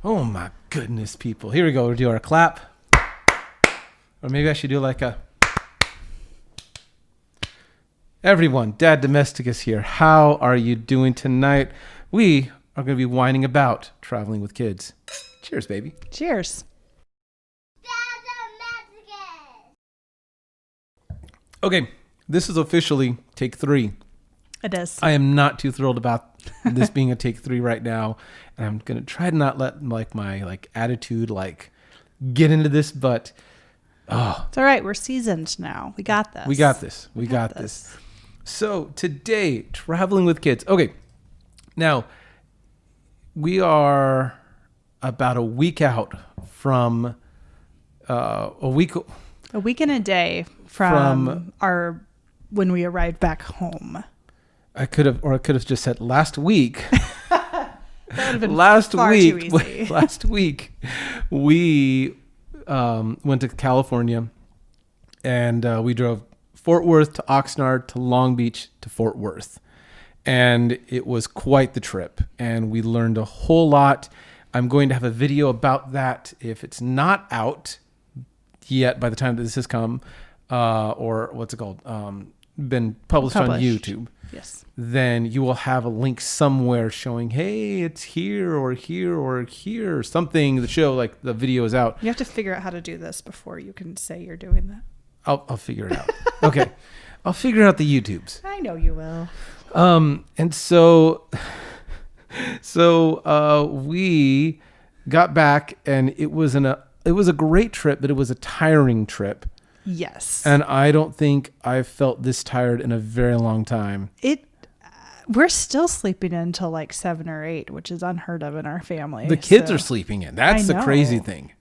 Oh my goodness, people. Here we go. We'll do our clap. Or maybe I should do like a... Everyone, Dad Domesticus here. How are you doing tonight? We are going to be whining about traveling with kids. Cheers, baby. Cheers. Okay, this is officially take 3. It is. I am not too thrilled about this being a take 3 right now, and I'm gonna try to not let my attitude get into this, but it's all right. We're seasoned now. We got this. We got this. So today, traveling with kids. Okay, now we are about a week out from a week and a day from when we arrived back home. I could have just said last week. That would have been last far week. too easy. Last week, we went to California, and we drove Fort Worth to Oxnard to Long Beach to Fort Worth, and it was quite the trip. And we learned a whole lot. I'm going to have a video about that if it's not out yet by the time that this has come, or what's it called? Been published on YouTube. Yes. Then you will have a link somewhere showing, hey, it's here or here or here, something to show like the video is out. You have to figure out how to do this before you can say you're doing that. I'll figure it out. Okay. I'll figure out the YouTubes. I know you will. And so we got back, and it was a great trip, but it was a tiring trip. Yes. And I don't think I've felt this tired in a very long time. We're still sleeping in until 7 or 8, which is unheard of in our family. The kids are sleeping in. That's the crazy thing.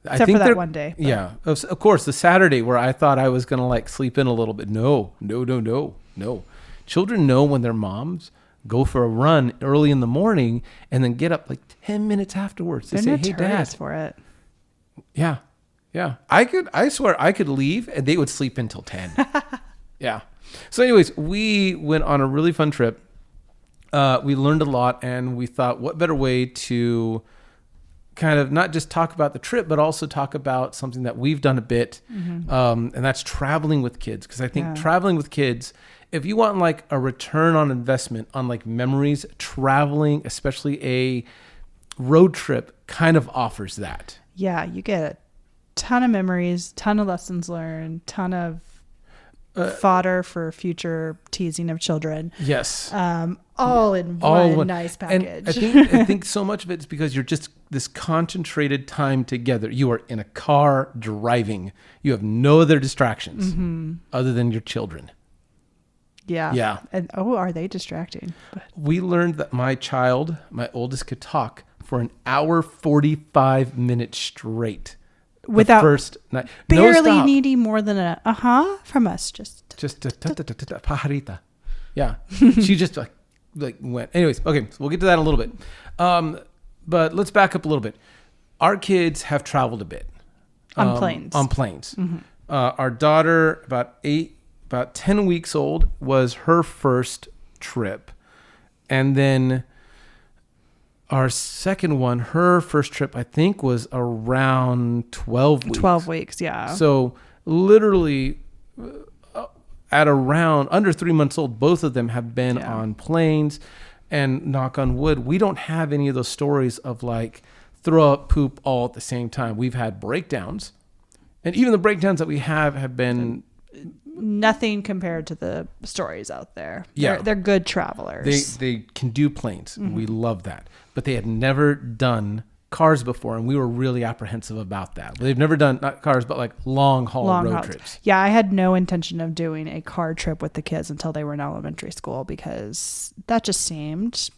Except for that one day. But. Yeah. Of course, the Saturday where I thought I was going to sleep in a little bit. No. Children know when their moms go for a run early in the morning and then get up 10 minutes afterwards. They say, hey, Dad. For it. Yeah. Yeah. I swear I could leave and they would sleep until 10. Yeah. So anyways, we went on a really fun trip. We learned a lot, and we thought, what better way to kind of not just talk about the trip, but also talk about something that we've done a bit. Mm-hmm. And that's traveling with kids. Because I think traveling with kids, if you want a return on investment on memories, traveling, especially a road trip, kind of offers that. Yeah, you get a ton of memories, ton of lessons learned, ton of fodder for future teasing of children. Yes. All in one nice package. And I think so much of it is because you're just this concentrated time together. You are in a car driving. You have no other distractions other than your children. Yeah. Yeah. And are they distracting? We learned that my oldest, could talk for an hour 45 minutes straight. Without first night. Barely no needing more than a from us. Just pajarita. Yeah. She just went. Anyways, okay, so we'll get to that in a little bit. But let's back up a little bit. Our kids have traveled a bit. On planes. Mm-hmm. Our daughter, about 10 weeks old, was her first trip. And then our second one, her first trip, I think, was around 12 weeks. 12 weeks, yeah. So literally at around under 3 months old, both of them have been on planes. And knock on wood, we don't have any of those stories of throw up, poop all at the same time. We've had breakdowns. And even the breakdowns that we have been... Nothing compared to the stories out there. Yeah. They're good travelers. They can do planes. Mm-hmm. We love that. But they had never done cars before, and we were really apprehensive about that. They've never done, not cars, but long haul road trips. Yeah, I had no intention of doing a car trip with the kids until they were in elementary school, because that just seemed...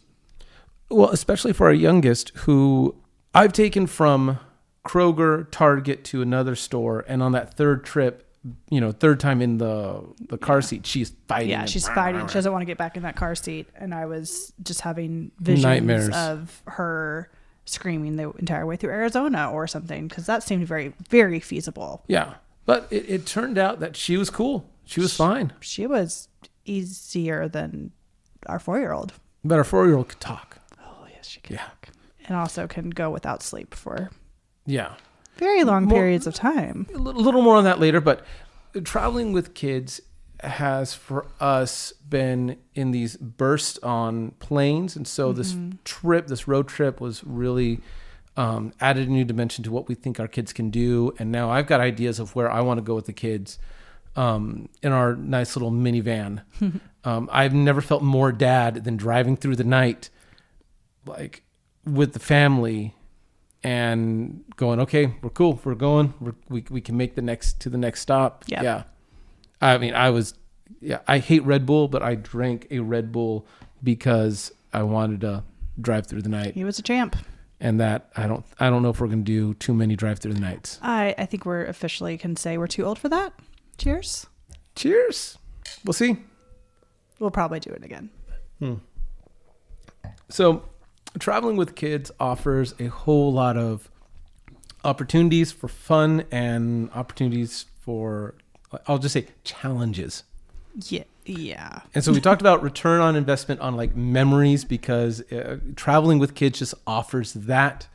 Well, especially for our youngest, who I've taken from Kroger, Target to another store, and on that third trip, third time in the car seat, she's fighting. Yeah, she's fighting. She doesn't want to get back in that car seat. And I was just having visions nightmares of her screaming the entire way through Arizona or something, because that seemed very, very feasible. Yeah. But it turned out that she was cool. She was fine. She was easier than our 4-year-old. But our 4-year-old could talk. Oh, yes, she could talk. And also can go without sleep for Yeah. very long periods of time. A little more on that later, but traveling with kids has for us been in these bursts on planes. And so this road trip was really added a new dimension to what we think our kids can do. And now I've got ideas of where I want to go with the kids in our nice little minivan. I've never felt more dad than driving through the night, like with the family and going, okay, we're cool. We're going, we can make the next stop. Yep. Yeah. I mean, I hate Red Bull, but I drank a Red Bull because I wanted to drive through the night. He was a champ. And that I don't know if we're going to do too many drive through the nights. I think we're officially can say we're too old for that. Cheers. Cheers. We'll see. We'll probably do it again. So traveling with kids offers a whole lot of opportunities for fun and opportunities for, I'll just say, challenges. Yeah. And so we talked about return on investment on like memories because traveling with kids just offers that.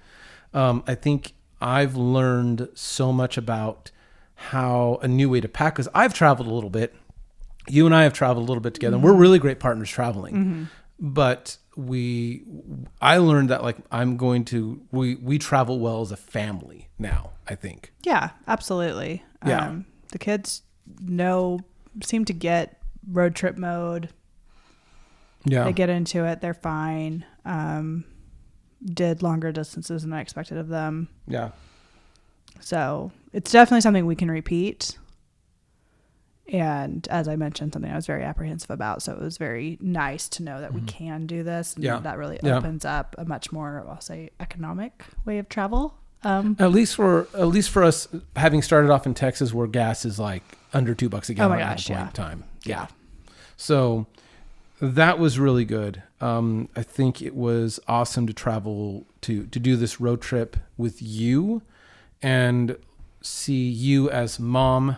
I think I've learned so much about how a new way to pack, because I've traveled a little bit. You and I have traveled a little bit together. And we're really great partners traveling. But I learned that like we travel well as a family now, I think. Yeah, absolutely. Yeah. The kids seem to get road trip mode. Yeah. They get into it. They're fine. Did longer distances than I expected of them. Yeah. So it's definitely something we can repeat. And as I mentioned, something I was very apprehensive about. So it was very nice to know that we can do this. And that really opens up a much more, I'll say, economic way of travel. At least for us, having started off in Texas where gas is like under $2 a gallon at the point in time. Yeah. So that was really good. I think it was awesome to travel to do this road trip with you and see you as mom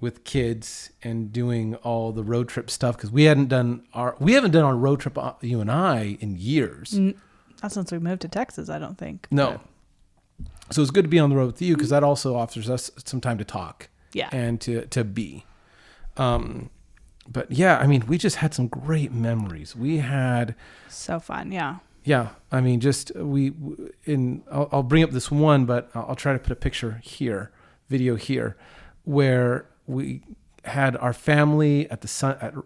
with kids and doing all the road trip stuff, because we haven't done our road trip, you and I, in years. Not since we moved to Texas, I don't think. No. So it's good to be on the road with you because that also offers us some time to talk. Yeah. And to be. But yeah, I mean, we just had some great memories. We had so fun. Yeah. Yeah. I mean, I'll bring up this one, but I'll try to put a video here, where we had our family at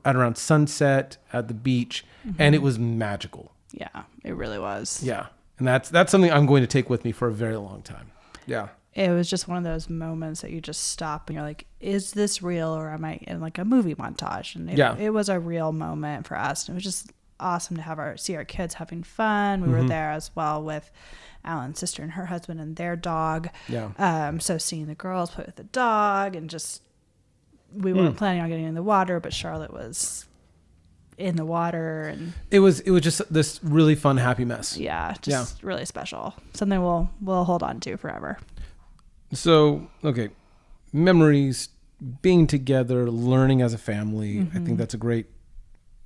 around sunset at the beach, and it was magical. Yeah, it really was. Yeah. And that's something I'm going to take with me for a very long time. Yeah. It was just one of those moments that you just stop and you're like, is this real, or am I in like a movie montage? And it was a real moment for us. And it was just awesome to see our kids having fun. We were there as well with Alan's sister and her husband and their dog. Yeah. So seeing the girls play with the dog, and just, we weren't planning on getting in the water, but Charlotte was in the water, and it was just this really fun, happy mess. Yeah. Really special. Something we'll hold on to forever. So, okay, memories, being together, learning as a family. I think that's a great,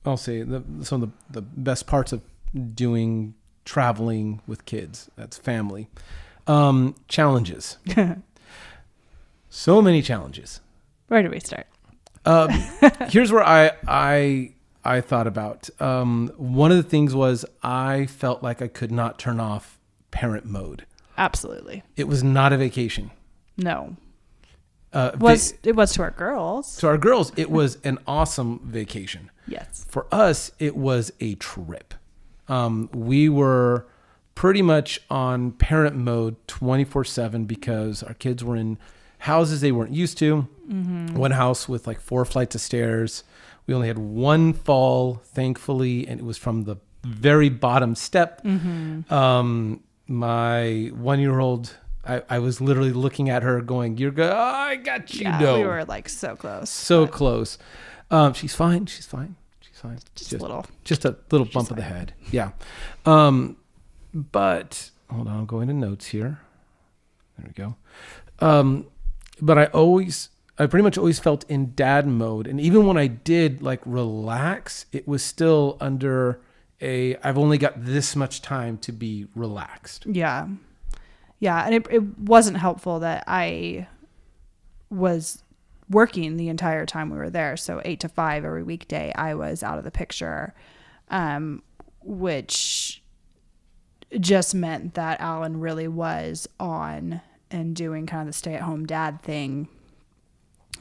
I'll say, some of the best parts of doing traveling with kids. That's family. Challenges. So many challenges. Where do we start? Here's where I thought about. One of the things was I felt like I could not turn off parent mode. Absolutely. It was not a vacation. No. It was to our girls. To our girls, it was an awesome vacation. Yes. For us, it was a trip. We were pretty much on parent mode 24/7 because our kids were in houses they weren't used to. One house with like 4 flights of stairs. We only had one fall, thankfully, and it was from the very bottom step. My 1-year-old, I was literally looking at her going, "You're good. Oh, I got you." Yeah, we were like so close. So close. She's fine. She's fine. Just a little bump of the head. Yeah. But hold on, I'll go into notes here. There we go. But I pretty much always felt in dad mode. And even when I did like relax, it was still under I've only got this much time to be relaxed. Yeah. Yeah. And it wasn't helpful that I was working the entire time we were there. So 8 to 5 every weekday, I was out of the picture, which just meant that Alan really was on and doing kind of the stay-at-home dad thing.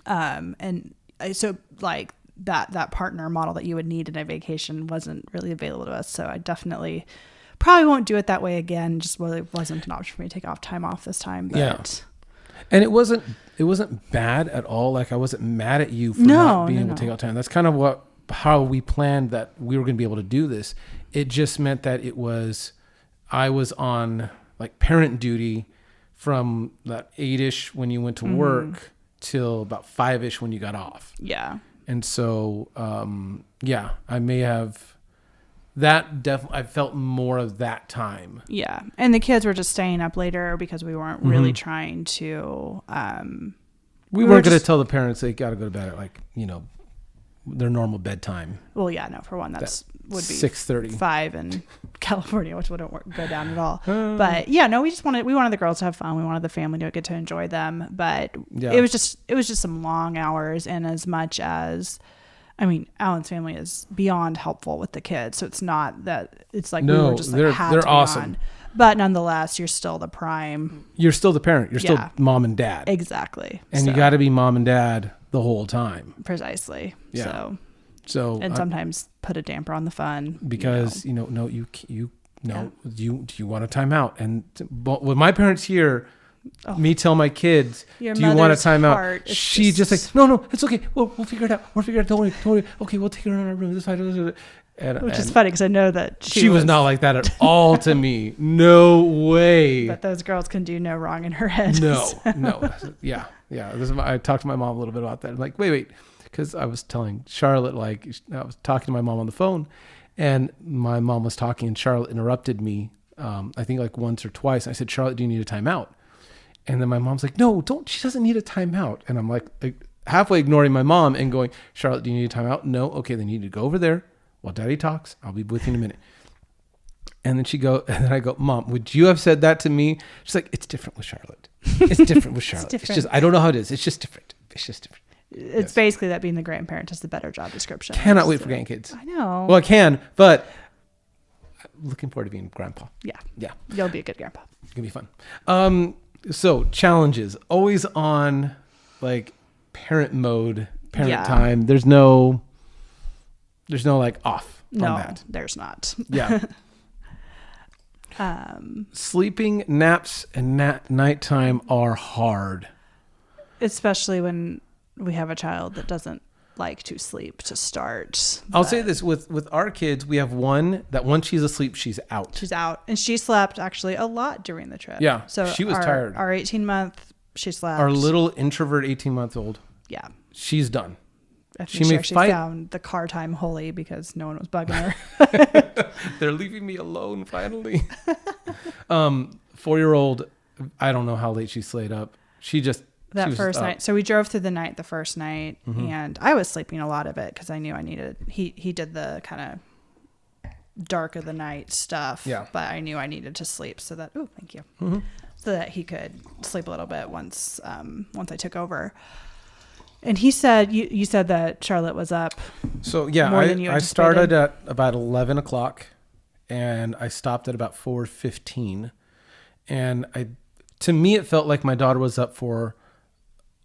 And so like that partner model that you would need in a vacation wasn't really available to us. So I definitely probably won't do it that way again. Just really wasn't an option for me to take time off this time. But yeah. And it wasn't bad at all. Like I wasn't mad at you for not being able to take out time. That's kind of how we planned that we were going to be able to do this. It just meant that I was on like parent duty from that 8-ish when you went to work till about 5-ish when you got off. Yeah. And so, I may have that definitely, I felt more of that time. Yeah. And the kids were just staying up later because we weren't really trying to, we weren't going to tell the parents they got to go to bed at their normal bedtime. Well, yeah, no, for one, would be 6:30, 5 in California, which wouldn't go down at all. But yeah, no, we wanted the girls to have fun. We wanted the family to get to enjoy them. But it was just some long hours. And as much as, I mean, Alan's family is beyond helpful with the kids. So it's not that it's like, we were just like, they're awesome. On. But nonetheless, you're still the prime. You're still the parent. You're still mom and dad. Exactly. And you got to be mom and dad the whole time. Precisely. Yeah. So and sometimes put a damper on the fun because you want a timeout. And with my parents here, me tell my kids, do you want a timeout? She's just like, no, it's okay. We'll figure it out. Don't worry. Okay, we'll take her in our room. This side. Which is funny because I know that she was not like that at all to me. No way. But those girls can do no wrong in her head. No. Yeah. I talked to my mom a little bit about that. I'm like, wait. Because I was telling Charlotte, I was talking to my mom on the phone, and my mom was talking, and Charlotte interrupted me, I think like once or twice. I said, Charlotte, do you need a timeout? And then my mom's like, no, she doesn't need a timeout. And I'm like halfway ignoring my mom and going, Charlotte, do you need a timeout? No. Okay, then you need to go over there while Daddy talks. I'll be with you in a minute. And then I go, Mom, would you have said that to me? She's like, it's different with Charlotte. It's different with Charlotte. It's just, I don't know how it is. It's just different. It's basically that being the grandparent is the better job description. Cannot wait for grandkids. I know. Well, I can, but I'm looking forward to being grandpa. Yeah. You'll be a good grandpa. It's going to be fun. So challenges, always on like parent mode, time. There's no like off on that. There's not. Yeah. Sleeping, naps, and nighttime are hard. Especially when we have a child that doesn't like to sleep to start. I'll say this with our kids, we have one that once she's asleep, she's out. And she slept actually a lot during the trip. Yeah. So she was tired. Our 18-month, she slept. Our little introvert 18-month-old. Yeah. She's done. She found the car time holy because no one was bugging her. They're leaving me alone finally. 4-year-old, I don't know how late she stayed up. That first night. So we drove through the night, the first night, and I was sleeping a lot of it because I knew I needed, he did the kind of dark of the night stuff, but I knew I needed to sleep so that, thank you. So that he could sleep a little bit once I took over. And he said, you said that Charlotte was up. So yeah, I started at about 11 o'clock and I stopped at about 4:15. And to me, it felt like my daughter was up for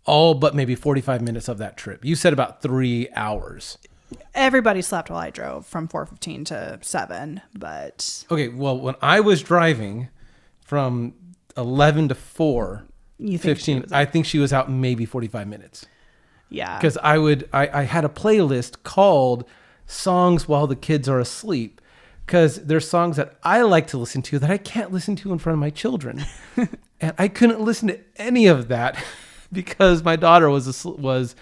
all but maybe 45 minutes of that trip. You said about 3 hours. Everybody slept while I drove from 4:15 to 7, but... Okay, well, when I was driving from 11 to 4:15, I think she was out maybe 45 minutes. Yeah. Because I had a playlist called Songs While the Kids Are Asleep, because there's songs that I like to listen to that I can't listen to in front of my children. And I couldn't listen to any of that because my daughter was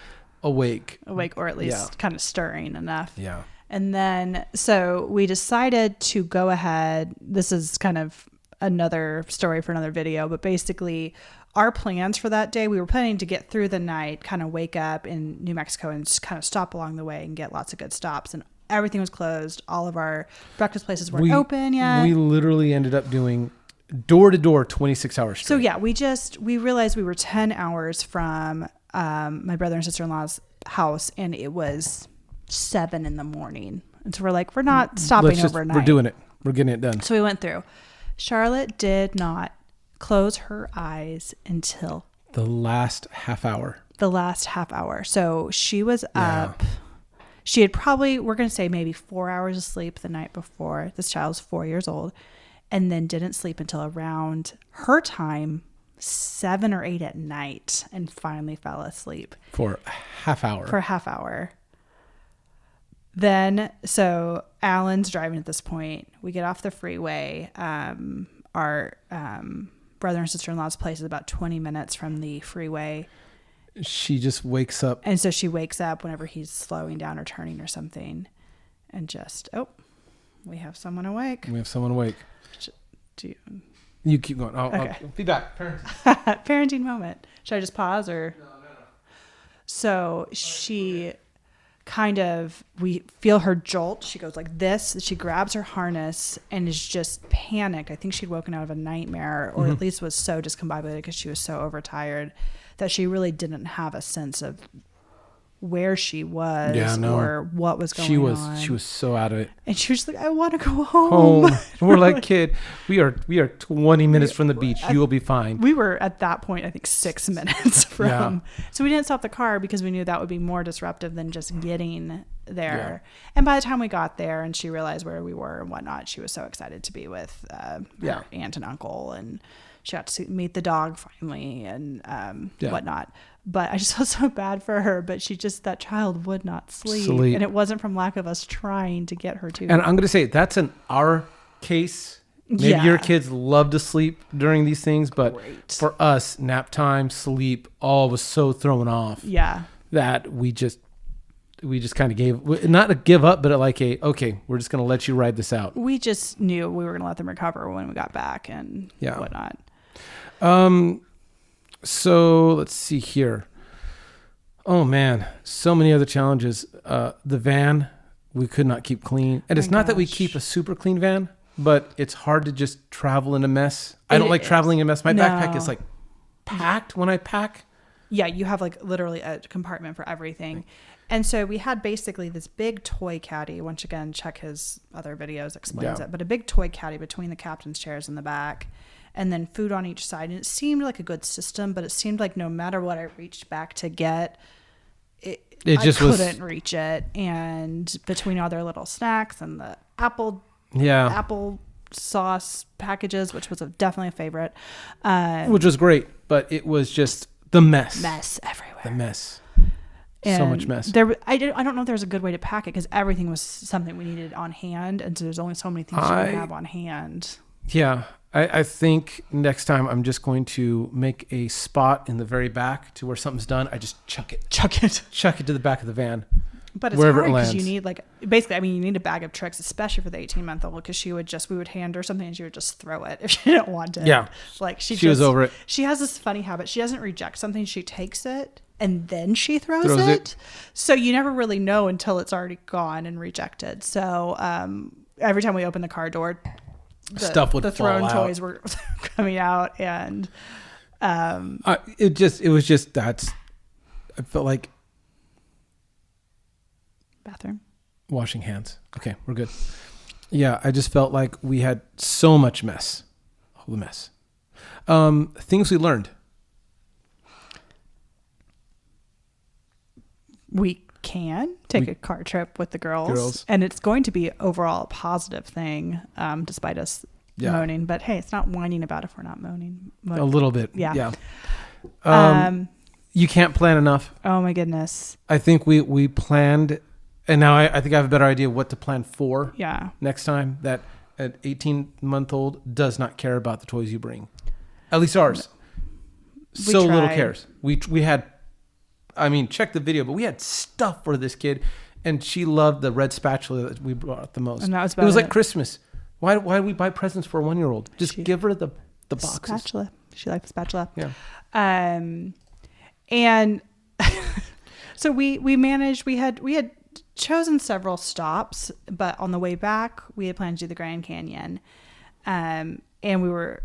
awake. Or at least kind of stirring enough. Yeah. And then, so we decided to go ahead. This is kind of another story for another video, but basically our plans for that day, we were planning to get through the night, kind of wake up in New Mexico and just kind of stop along the way and get lots of good stops. And everything was closed. All of our breakfast places weren't open yet. We literally ended up doing door to door 26 hours straight. So yeah, we realized we were 10 hours from my brother and sister-in-law's house, and it was 7 a.m. And so we're like, we're not stopping overnight. We're doing it. We're getting it done. So we went through. Charlotte did not close her eyes until the last half hour. So she was up. She had probably, we're going to say maybe 4 hours of sleep the night before. This child's 4 years old, and then didn't sleep until around her time, 7 or 8 at night, and finally fell asleep. For a half hour. Then, so Alan's driving at this point. We get off the freeway. Our brother and sister-in-law's place is about 20 minutes from the freeway. She just wakes up. And so she wakes up whenever he's slowing down or turning or something. And just, we have someone awake. You keep going. Okay. I'll be back. Parenting. Parenting moment. Should I just pause or? No. So she we feel her jolt. She goes like this. She grabs her harness and is just panicked. I think she'd woken out of a nightmare, or at least was so discombobulated because she was so overtired that she really didn't have a sense of where she was or what was going on. She was so out of it. And she was just like, I want to go home. And we're like, kid, we are 20 minutes from the beach. You will be fine. We were at that point, I think 6 minutes from. So we didn't stop the car because we knew that would be more disruptive than just getting there. Yeah. And by the time we got there and she realized where we were and whatnot, she was so excited to be with her aunt and uncle, and she got to meet the dog finally and whatnot. But I just felt so bad for her. But that child would not sleep. And it wasn't from lack of us trying to get her to. And I'm going to say that's in our case. Maybe your kids love to sleep during these things. But for us, nap time, sleep, all was so thrown off. Yeah. That we just kind of gave, not a give up, but okay, we're just going to let you ride this out. We just knew we were going to let them recover when we got back and whatnot. So let's see here. Oh man, so many other challenges. The van, we could not keep clean. And it's not that we keep a super clean van, but it's hard to just travel in a mess. I don't like traveling in a mess. My backpack is like packed when I pack. Yeah, you have like literally a compartment for everything. And so we had basically this big toy caddy. Once again, check his other videos, explains it. But a big toy caddy between the captain's chairs in the back. And then food on each side. And it seemed like a good system, but it seemed like no matter what I reached back to get, I couldn't reach it. And between all their little snacks and the apple sauce packages, which was definitely a favorite. Which was great, but it was just the mess. Mess everywhere. The mess. And so much mess. I don't know if there's a good way to pack it because everything was something we needed on hand. And so there's only so many things you can have on hand. Yeah. I think next time I'm just going to make a spot in the very back to where something's done. I just chuck it to the back of the van. But it's hard because you need you need a bag of tricks, especially for the 18-month-old, because we would hand her something and she would just throw it if she didn't want it. Yeah. Like she was over it. She has this funny habit. She doesn't reject something. She takes it and then she throws it. So you never really know until it's already gone and rejected. So every time we open the car door, the thrown toys were coming out, and it was just I felt like bathroom washing hands. Okay, we're good. Yeah, I just felt like we had so much mess. All the mess. Things we learned. We can take a car trip with the girls, and it's going to be overall a positive thing, despite us moaning. But hey, it's not whining about if we're not moaning. A little bit, yeah. You can't plan enough. Oh my goodness! I think we planned, and now I think I have a better idea what to plan for. Yeah. Next time, that an 18-month-old does not care about the toys you bring, at least ours. Little cares. We had. I mean, check the video, but we had stuff for this kid, and she loved the red spatula that we brought the most. And that was it was like Christmas. Why do we buy presents for a 1-year-old? Just give her the boxes. Spatula. She liked the spatula. Yeah. And so we managed. We had chosen several stops, but on the way back, we had planned to do the Grand Canyon. And we were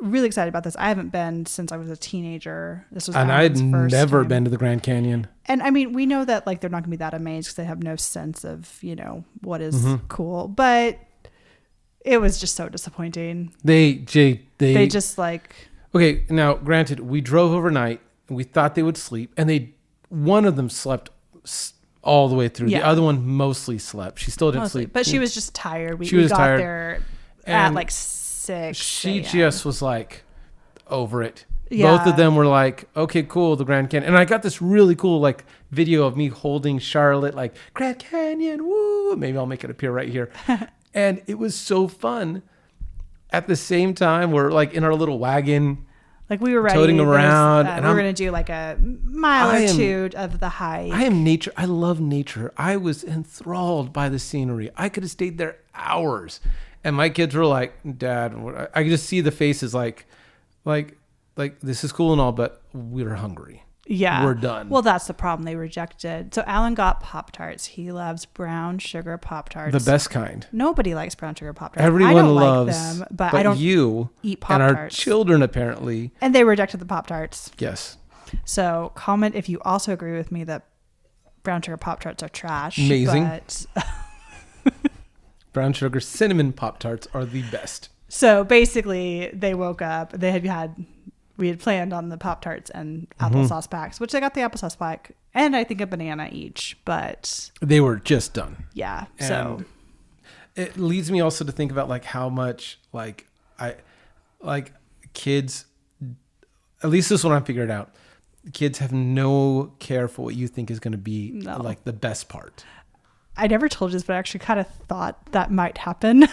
really excited about this. I haven't been since I was a teenager. This was I'd never been to the Grand Canyon. And I mean, we know that like they're not gonna be that amazed because they have no sense of, you know, what is cool. But it was just so disappointing. They just like. Okay, now granted, we drove overnight and we thought they would sleep, and one of them slept all the way through. Yeah. The other one mostly slept. She still didn't sleep, but she was just tired. We got tired. There at like 6. She just was like over it. Yeah. Both of them were like, okay, cool, the Grand Canyon. And I got this really cool like video of me holding Charlotte, like Grand Canyon, woo. Maybe I'll make it appear right here. And it was so fun. At the same time, we're like in our little wagon. Like we were ready. Toting around. And we were going to do like a mile or two of the hike. I am nature. I love nature. I was enthralled by the scenery. I could have stayed there hours. And my kids were like, Dad, I could just see the faces like this is cool and all, but we're hungry. Yeah. We're done. Well, that's the problem. They rejected. So Alan got Pop-Tarts. He loves brown sugar Pop-Tarts. The best kind. Nobody likes brown sugar Pop-Tarts. Everyone loves like them, but I don't eat Pop-Tarts. And our children apparently. And they rejected the Pop-Tarts. Yes. So comment if you also agree with me that brown sugar Pop-Tarts are trash. Amazing. But brown sugar cinnamon Pop-Tarts are the best. So basically they woke up. We had planned on the Pop-Tarts and applesauce packs, which they got the applesauce pack and I think a banana each, but they were just done. Yeah. And so it leads me also to think about like how much kids, at least this one I figured out, kids have no care for what you think is going to be like the best part. I never told you this, but I actually kind of thought that might happen,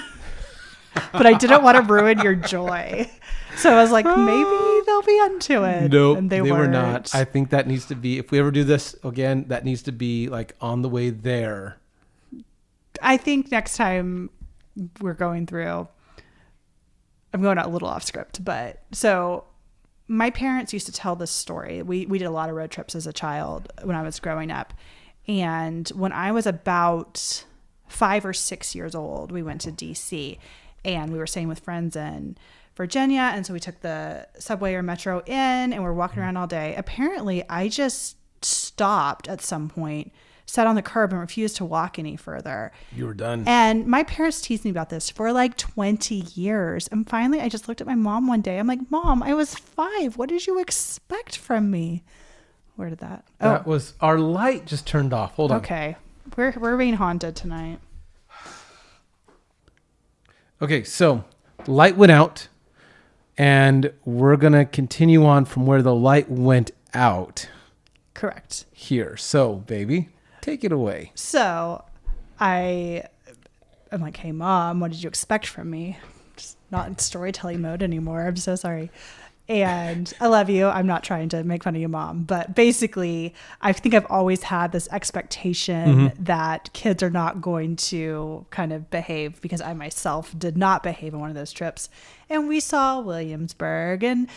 but I didn't want to ruin your joy. So I was like, maybe they'll be into it. Nope, and they were not. I think that needs to be, if we ever do this again, that needs to be like on the way there. I think next time we're going through, I'm going a little off script, but so my parents used to tell this story. We did a lot of road trips as a child when I was growing up. And when I was about 5 or 6 years old, we went to DC and we were staying with friends in Virginia. And so we took the subway or metro in and we're walking around all day. Apparently, I just stopped at some point, sat on the curb and refused to walk any further. You were done. And my parents teased me about this for like 20 years. And finally, I just looked at my mom one day. I'm like, Mom, I was 5. What did you expect from me? Where did that? That was our light just turned off. Hold on. Okay. We're being haunted tonight. Okay, so light went out. And we're going to continue on from where the light went out. Correct. Here. So, baby, take it away. So, I'm like, hey, Mom, what did you expect from me? Just not in storytelling mode anymore. I'm so sorry. And I love you. I'm not trying to make fun of you, Mom. But basically, I think I've always had this expectation that kids are not going to kind of behave because I myself did not behave in one of those trips. And we saw Williamsburg and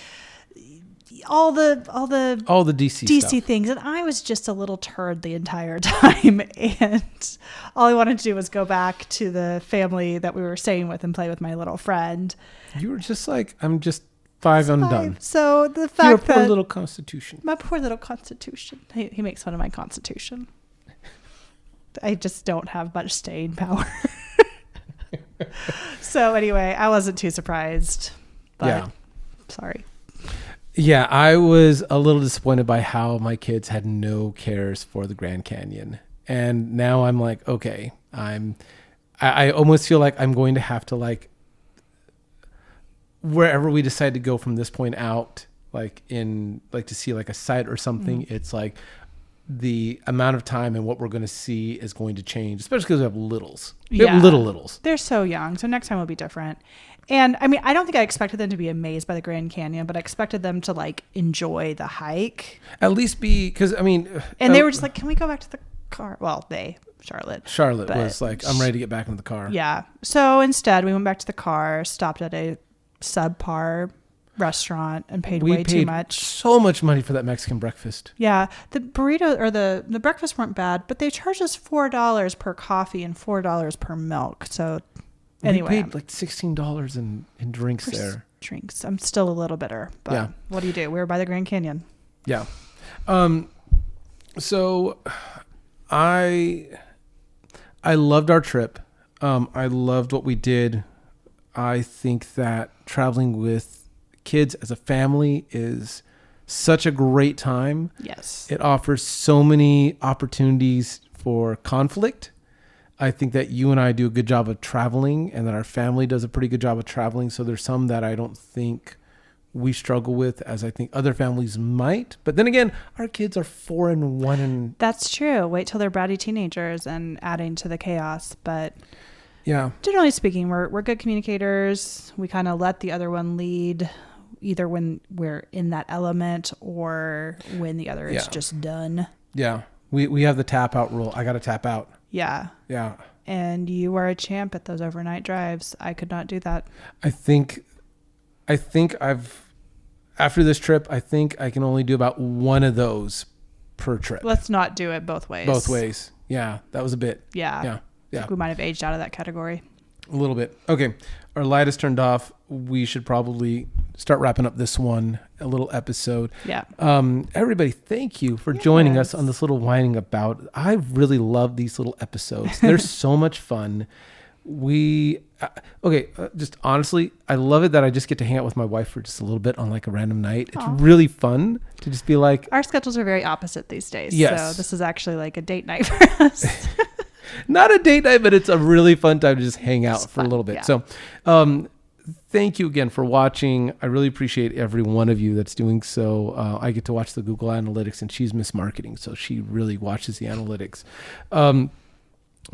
all the DC stuff. things. And I was just a little turd the entire time. And all I wanted to do was go back to the family that we were staying with and play with my little friend. You were just like, I'm just 5 undone. So the fact your that poor little constitution. My poor little constitution. He makes fun of my constitution. I just don't have much staying power. So anyway, I wasn't too surprised. But yeah. Sorry. Yeah, I was a little disappointed by how my kids had no cares for the Grand Canyon. And now I'm like, okay, I almost feel like I'm going to have to like, wherever we decide to go from this point out, like to see like a site or something, it's like the amount of time and what we're going to see is going to change, especially because we have littles. We have littles. They're so young. So next time will be different. And I mean, I don't think I expected them to be amazed by the Grand Canyon, but I expected them to like enjoy the hike. At least because I mean. And they were just like, can we go back to the car? Well, Charlotte was like, I'm ready to get back into the car. Yeah. So instead we went back to the car, stopped at a subpar restaurant and paid way too much. So much money for that Mexican breakfast. Yeah. The burrito or the breakfast weren't bad, but they charged us $4 per coffee and $4 per milk. So anyway. We paid like $16 in drinks there. Drinks. I'm still a little bitter, but what do? We were by the Grand Canyon. Yeah. So I loved our trip. I loved what we did. I think that traveling with kids as a family is such a great time. Yes. It offers so many opportunities for conflict. I think that you and I do a good job of traveling, and that our family does a pretty good job of traveling. So there's some that I don't think we struggle with as I think other families might. But then again, our kids are 4 and 1 and... That's true. Wait till they're bratty teenagers and adding to the chaos. But yeah, generally speaking, we're good communicators. We kind of let the other one lead, either when we're in that element or when the other is just done. Yeah. We have the tap out rule. I got to tap out. Yeah. Yeah. And you are a champ at those overnight drives. I could not do that. I think after this trip, I think I can only do about one of those per trip. Let's not do it both ways. Both ways. Yeah. That was a bit. Yeah. Yeah. I think we might have aged out of that category. A little bit. Okay. Our light is turned off. We should probably start wrapping up this one, a little episode. Yeah. Everybody, thank you for joining us on this little whining about. I really love these little episodes. They're so much fun. Just honestly, I love it that I just get to hang out with my wife for just a little bit on like a random night. It's really fun to just be like. Our schedules are very opposite these days. Yes. So this is actually like a date night for us. Not a date night, but it's a really fun time to just hang out for a little bit. Yeah. So, thank you again for watching. I really appreciate every one of you that's doing so. I get to watch the Google Analytics, and she's Miss Marketing, so she really watches the analytics.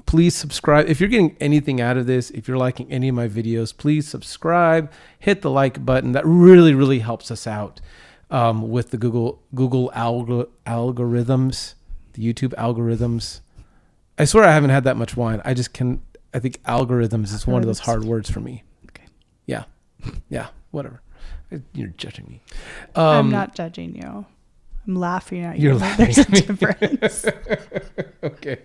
Please subscribe. If you're getting anything out of this, if you're liking any of my videos, please subscribe, hit the like button. That really, really helps us out with the Google algorithms, the YouTube algorithms. I swear I haven't had that much wine. I think algorithms is one of those hard words for me. Okay. Yeah. Yeah. Whatever. You're judging me. I'm not judging you. I'm laughing at you. You're laughing There's at a me. difference. Okay.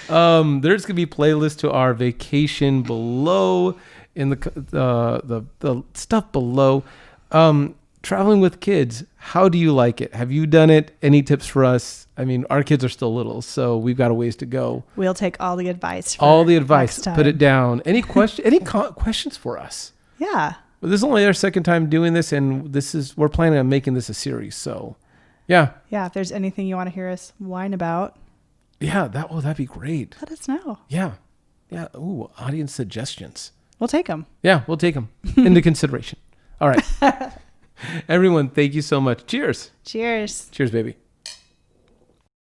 There's gonna be playlists to our vacation below in the stuff below. Traveling with kids, how do you like it? Have you done it? Any tips for us? I mean, our kids are still little, so we've got a ways to go. We'll take all the advice. Next time. Put it down. Any questions for us? Yeah. Well, this is only our second time doing this, and we're planning on making this a series. So, yeah. Yeah. If there's anything you want to hear us whine about, yeah, that'd be great. let us know. Yeah. Yeah. Ooh, audience suggestions. We'll take them. Yeah, we'll take them into consideration. All right. Everyone, thank you so much. Cheers. Cheers. Cheers, baby.